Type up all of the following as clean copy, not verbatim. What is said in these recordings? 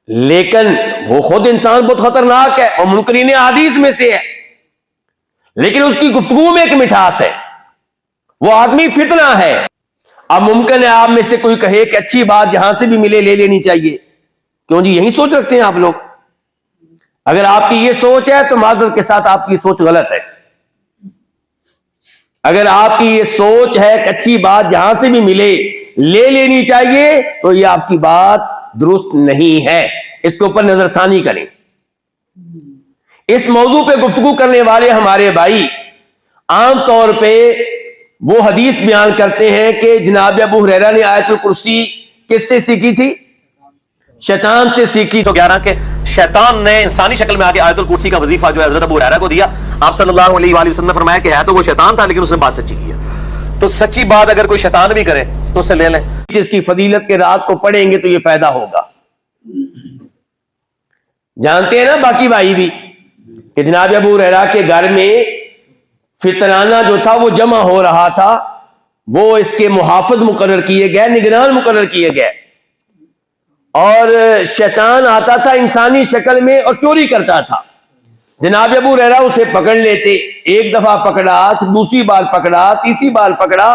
لیکن وہ خود انسان بہت خطرناک ہے اور منکرین حدیث میں سے ہے، لیکن اس کی گفتگو میں ایک مٹھاس ہے، وہ آدمی فتنہ ہے۔ اب ممکن ہے آپ میں سے کوئی کہے کہ اچھی بات جہاں سے بھی ملے لے لینی چاہیے، کیوں جی یہی سوچ رکھتے ہیں آپ لوگ؟ اگر آپ کی یہ سوچ ہے تو معذرت کے ساتھ آپ کی سوچ غلط ہے۔ اگر آپ کی یہ سوچ ہے کہ اچھی بات جہاں سے بھی ملے لے لینی چاہیے تو یہ آپ کی بات درست نہیں ہے، اس کے اوپر نظر ثانی کریں۔ اس موضوع پہ گفتگو کرنے والے ہمارے بھائی عام طور پہ وہ حدیث بیان کرتے ہیں کہ جناب ابو ہریرہ نے آیت الکرسی کس سے سیکھی تھی؟ شیطان سے سیکھی۔ تو 11 کے شیطان نے انسانی شکل میں آگے آیت الکرسی کا وظیفہ جو حضرت ابو ہریرہ کو دیا، آپ صلی اللہ علیہ وآلہ وسلم نے فرمایا کہ ہے تو وہ شیطان تھا لیکن اس نے بات سچی کی ہے۔ تو سچی بات اگر کوئی شیطان بھی کرے تو اسے لے لیں۔ جس کی فضیلت کے رات کو پڑھیں گے تو یہ فائدہ ہوگا۔ جانتے ہیں نا باقی بھائی بھی کہ جناب ابو ہریرہ کے گھر میں فطرانہ جو تھا وہ جمع ہو رہا تھا، وہ اس کے محافظ مقرر کیے گئے، نگران مقرر کیے گئے، اور شیطان آتا تھا انسانی شکل میں اور چوری کرتا تھا۔ جناب ابو ہریرہ اسے پکڑ لیتے، ایک دفعہ پکڑا، دوسری بار پکڑا، تیسری بار پکڑا،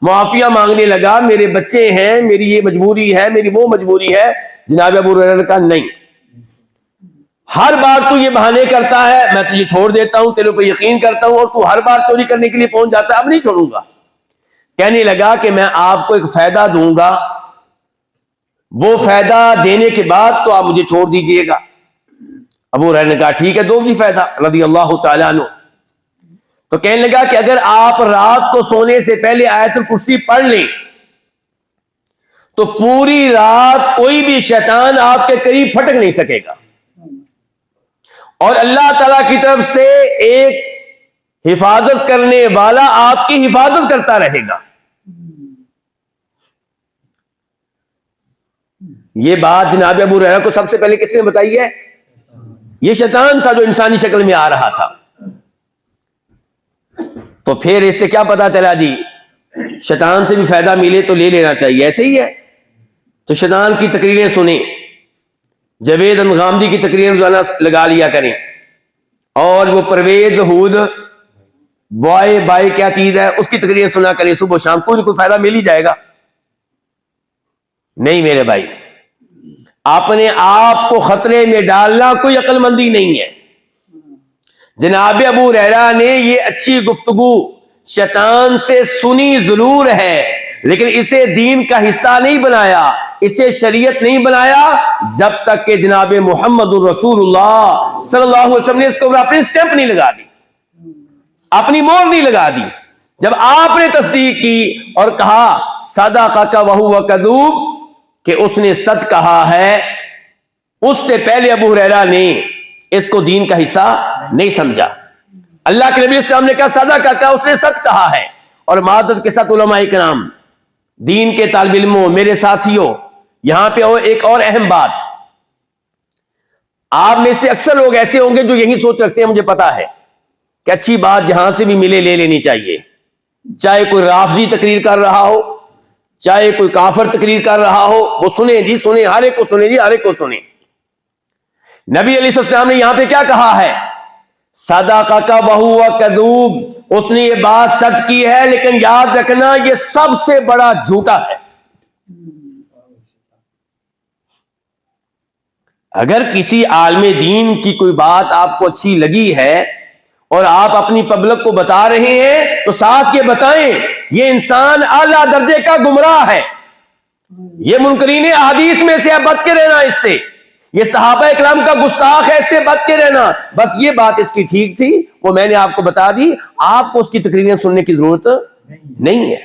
معافیہ مانگنے لگا، میرے بچے ہیں، میری یہ مجبوری ہے، میری وہ مجبوری ہے۔ جناب ابو ہریرہ نے کہا نہیں، ہر بار تو یہ بہانے کرتا ہے، میں تجھے چھوڑ دیتا ہوں، تیرے کو یقین کرتا ہوں، اور تو ہر بار چوری کرنے کے لیے پہنچ جاتا ہے، اب نہیں چھوڑوں گا۔ کہنے لگا کہ میں آپ کو ایک فائدہ دوں گا، وہ فائدہ دینے کے بعد تو آپ مجھے چھوڑ دیجئے گا۔ ابو ہریرہ نے کہا ٹھیک ہے، دو بھی فائدہ رضی اللہ تعالیٰ عنہ۔ تو کہنے لگا کہ اگر آپ رات کو سونے سے پہلے آیت الکرسی پڑھ لیں تو پوری رات کوئی بھی شیطان آپ کے قریب پھٹک نہیں سکے گا، اور اللہ تعالیٰ کی طرف سے ایک حفاظت کرنے والا آپ کی حفاظت کرتا رہے گا۔ یہ بات جناب ابو ہریرہ کو سب سے پہلے کس نے بتائی ہے؟ یہ شیطان تھا جو انسانی شکل میں آ رہا تھا۔ تو پھر اس سے کیا پتا چلا جی شیطان سے بھی فائدہ ملے تو لے لینا چاہیے، ایسے ہی ہے۔ تو شیطان کی تقریریں سنیں، جاوید غامدی کی تقریریں روزانہ لگا لیا کریں، اور وہ پرویز ہود بائے کیا چیز ہے اس کی تقریریں سنا کریں صبح و شام، کوئی فائدہ مل ہی جائے گا۔ نہیں میرے بھائی، اپنے آپ کو خطرے میں ڈالنا کوئی عقل مندی نہیں ہے۔ جناب ابو ہریرہ نے یہ اچھی گفتگو شیطان سے سنی ضرور ہے، لیکن اسے دین کا حصہ نہیں بنایا، اسے شریعت نہیں بنایا جب تک کہ جناب محمد الرسول اللہ صلی اللہ علیہ وسلم نے اس کو اپنی سٹیمپ نہیں لگا دی، اپنی مہر نہیں لگا دی۔ جب آپ نے تصدیق کی اور کہا صدقک وہو کذوب کہ اس نے سچ کہا ہے، اس سے پہلے ابو ہریرہ نے اس کو دین کا حصہ نہیں سمجھا۔ اللہ کے نبی صلی اللہ علیہ وسلم نے کہا صدقہ کا، اس نے سچ کہا ہے۔ اور معذرت کے ساتھ علماء کرام، دین کے طالب علموں، میرے ساتھیوں، یہاں پہ ایک اور اہم بات، آپ میں سے اکثر لوگ ایسے ہوں گے جو یہی سوچ رکھتے ہیں، مجھے پتا ہے کہ اچھی بات جہاں سے بھی ملے لے لینی چاہیے، چاہے کوئی رافضی تقریر کر رہا ہو، چاہے کوئی کافر تقریر کر رہا ہو، وہ سنیں جی، سنیں، ہر ایک کو سنیں جی، ہر ایک کو سنیں۔ نبی علیہ السلام نے یہاں پہ کیا کہا ہے؟ صدقک وہو کذوب، اس نے یہ بات سچ کی ہے، لیکن یاد رکھنا یہ سب سے بڑا جھوٹا ہے۔ اگر کسی عالم دین کی کوئی بات آپ کو اچھی لگی ہے اور آپ اپنی پبلک کو بتا رہے ہیں تو ساتھ یہ بتائیں یہ انسان اعلیٰ درجے کا گمراہ ہے، یہ منکرین احادیث میں سے بچ کے رہنا، اس سے یہ صحابہ اکرام کا گستاخ ہے، اس سے بچ کے رہنا۔ بس یہ بات اس کی ٹھیک تھی، وہ میں نے آپ کو بتا دی، آپ کو اس کی تقریریں سننے کی ضرورت نہیں ہے۔